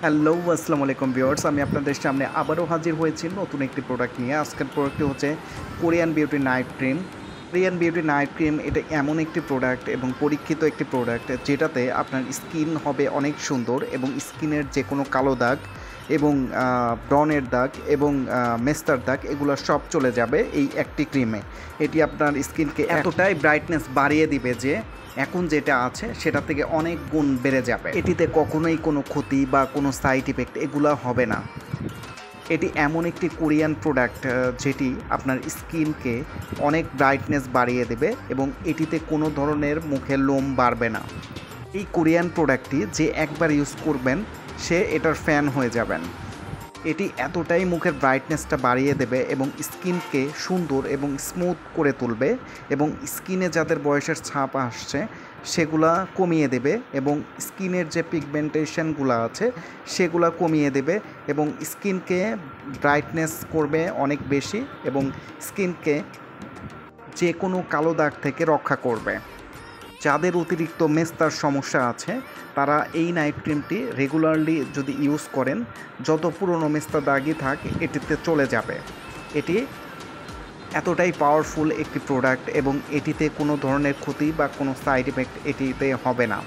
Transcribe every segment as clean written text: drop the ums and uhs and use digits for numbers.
Hello, আসসালামু আলাইকুম viewers. আমি আপনাদের সামনে আবারও হাজির হয়েছি নতুন একটি প্রোডাক্ট নিয়ে। আজকের প্রোডাক্টটি হচ্ছে Korean beauty night cream. Korean beauty night cream এটা এমন একটি প্রোডাক্ট এবং পরীক্ষিত একটি প্রোডাক্ট যেটাতে আপনার স্কিন হবে অনেক সুন্দর এবং স্কিনের যে কোনো কালো দাগ এবং ব্রণের দাগ এবং মেস্তার দাগ এগুলো সব চলে যাবে এই একটি ক্রিমে। এটি আপনার স্কিনকে এতটাই ব্রাইটনেস বাড়িয়ে দিবে যে এখন যেটা আছে সেটা থেকে অনেক গুণ বেড়ে যাবে। এটিতে কখনোই কোনো ক্ষতি বা কোনো সাইড ইফেক্ট এগুলো হবে না। এটি এমন একটি কোরিয়ান প্রোডাক্ট যেটি আপনার স্কিনকে অনেক ব্রাইটনেস বাড়িয়ে দেবে এবং এটিতে কোনো ধরনের মুখে লোম বাড়বে না। এই কোরিয়ান প্রোডাক্টটি যে একবার ইউজ করবেন সে এটার ফ্যান হয়ে যাবেন। এটি এতটাই মুখের ব্রাইটনেসটা বাড়িয়ে দেবে এবং স্কিনকে সুন্দর এবং স্মুথ করে তুলবে এবং স্কিনে যাদের বয়সের ছাপ আসছে সেগুলা কমিয়ে দেবে এবং স্কিনের যে পিগমেন্টেশনগুলো আছে সেগুলা কমিয়ে দেবে এবং স্কিনকে ব্রাইটনেস করবে অনেক বেশি এবং স্কিনকে যে কোনো কালো দাগ থেকে রক্ষা করবে। যাদের অতিরিক্ত মেস্তার সমস্যা আছে তারা এই নাইট ক্রিমটি রেগুলারলি যদি ইউজ করেন যত পুরনো মেস্তা দাগই থাক এটিতে চলে যাবে। এটি এতটাই পাওয়ারফুল একটি প্রোডাক্ট এবং এটিতে কোনো ধরনের ক্ষতি বা কোনো সাইড এফেক্ট এটিতে হবে না।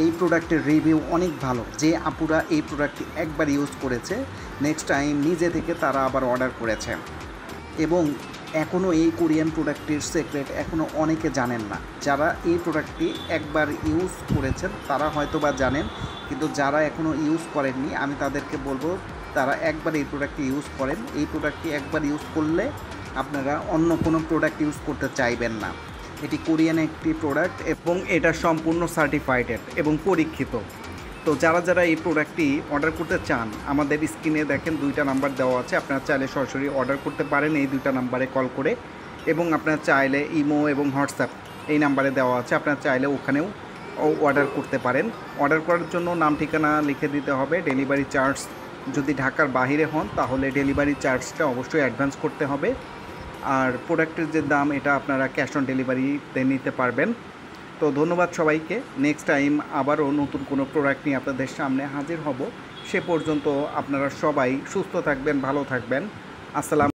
এই প্রোডাক্টের রিভিউ অনেক ভালো। যে আপুরা এই প্রোডাক্টটি একবার ইউজ করেছে নেক্সট টাইম নিজে থেকে তারা আবার অর্ডার করেছে এবং এখনও এই কোরিয়ান প্রোডাক্টটির সিক্রেট এখনও অনেকে জানেন না। যারা এই প্রোডাক্টটি একবার ইউজ করেছেন তারা হয়তো বা জানেন, কিন্তু যারা এখনও ইউজ করেননি আমি তাদেরকে বলবো তারা একবার এই প্রোডাক্টটি ইউজ করেন। এই প্রোডাক্টটি একবার ইউজ করলে আপনারা অন্য কোনো প্রোডাক্ট ইউজ করতে চাইবেন না। এটি কোরিয়ান একটি প্রোডাক্ট এবং এটা সম্পূর্ণ সার্টিফাইডেড এবং পরীক্ষিত। তো যারা যারা এই প্রোডাক্টটি অর্ডার করতে চান আমাদের স্ক্রিনে দেখেন দুইটা নাম্বার দেওয়া আছে, আপনারা চাইলে সরাসরি অর্ডার করতে পারেন এই দুইটা নাম্বারে কল করে এবং আপনারা চাইলে ইমো এবং হোয়াটসঅ্যাপ এই নাম্বারে দেওয়া আছে, আপনারা চাইলে ওখানেও অর্ডার করতে পারেন। অর্ডার করার জন্য নাম ঠিকানা লিখে দিতে হবে। ডেলিভারি চার্জ যদি ঢাকার বাইরে হন তাহলে ডেলিভারি চার্জটা অবশ্যই অ্যাডভান্স করতে হবে। আর প্রোডাক্টের যে দাম এটা আপনারা ক্যাশ অন ডেলিভারিতে নিতে পারবেন। তো ধন্যবাদ সবাইকে। নেক্সট টাইম আবারও নতুন কোনো প্রোডাক্ট নিয়ে আপনাদের সামনে হাজির হব। সে পর্যন্ত আপনারা সবাই সুস্থ থাকবেন, ভালো থাকবেন। আসসালাম।